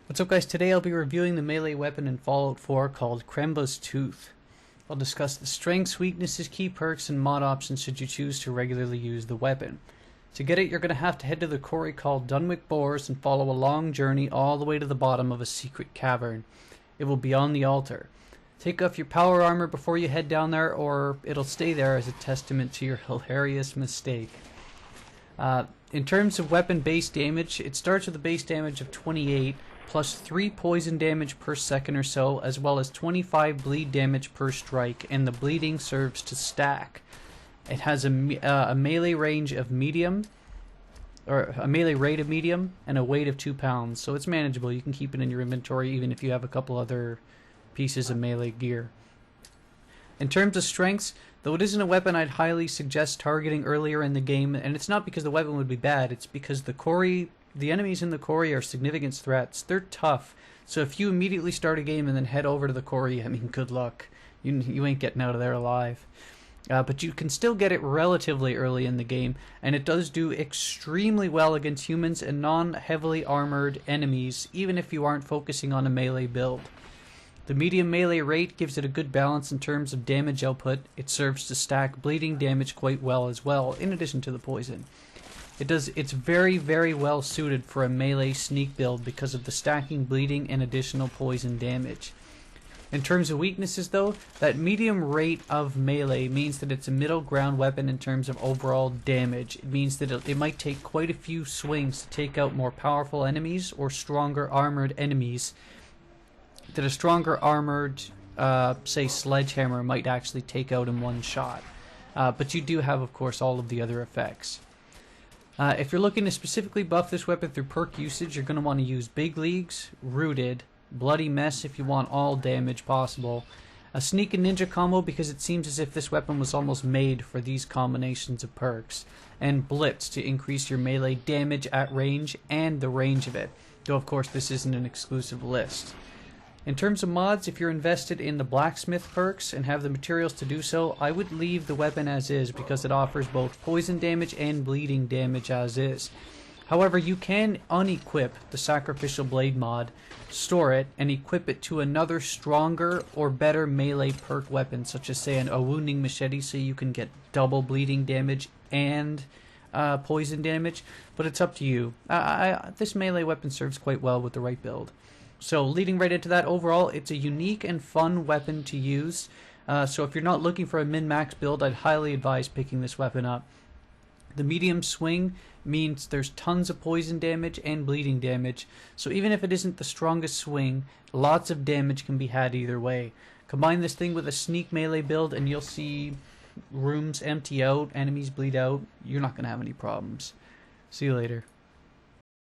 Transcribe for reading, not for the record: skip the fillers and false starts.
What's up guys, today I'll be reviewing the melee weapon in Fallout 4 called Kremvh's Tooth. I'll discuss the strengths, weaknesses, key perks, and mod options should you choose to regularly use the weapon. To get it, you're going to have to head to the quarry called Dunwick Boars and follow a long journey all the way to the bottom of a secret cavern. It will be on the altar. Take off your power armor before you head down there, or it'll stay there as a testament to your hilarious mistake. In terms of weapon base damage, it starts with a base damage of 28, plus 3 poison damage per second or so, as well as 25 bleed damage per strike, and the bleeding serves to stack. It has a melee range of medium, or a melee rate of medium, and a weight of 2 pounds, so it's manageable. You can keep it in your inventory even if you have a couple other pieces of melee gear. In terms of strengths, though it isn't a weapon I'd highly suggest targeting earlier in the game, and it's not because the weapon would be bad, it's because the enemies in the quarry are significant threats. They're tough, so if you immediately start a game and then head over to the quarry, I mean, good luck. You ain't getting out of there alive. But you can still get it relatively early in the game, and it does do extremely well against humans and non-heavily armored enemies, even if you aren't focusing on a melee build. The medium melee rate gives it a good balance in terms of damage output. It serves to stack bleeding damage quite well as well, in addition to the poison. It's very, very well suited for a melee sneak build because of the stacking bleeding and additional poison damage. In terms of weaknesses though, that medium rate of melee means that it's a middle ground weapon in terms of overall damage. It means that it might take quite a few swings to take out more powerful enemies or stronger armored enemies that a stronger armored, say, sledgehammer might actually take out in one shot. But you do have, of course, all of the other effects. If you're looking to specifically buff this weapon through perk usage, you're going to want to use Big Leagues, Rooted, Bloody Mess if you want all damage possible, a Sneak and Ninja combo because it seems as if this weapon was almost made for these combinations of perks, and Blitz to increase your melee damage at range and the range of it, though of course this isn't an exclusive list. In terms of mods, if you're invested in the blacksmith perks and have the materials to do so, I would leave the weapon as is because it offers both poison damage and bleeding damage as is. However, you can unequip the sacrificial blade mod, store it, and equip it to another stronger or better melee perk weapon, such as say a wounding machete, so you can get double bleeding damage and poison damage, but it's up to you. This melee weapon serves quite well with the right build. So leading right into that, overall it's a unique and fun weapon to use, so if you're not looking for a min-max build, I'd highly advise picking this weapon up. The medium swing means there's tons of poison damage and bleeding damage, so even if it isn't the strongest swing, lots of damage can be had either way. Combine this thing with a sneak melee build and you'll see rooms empty out, enemies bleed out, you're not going to have any problems. See you later.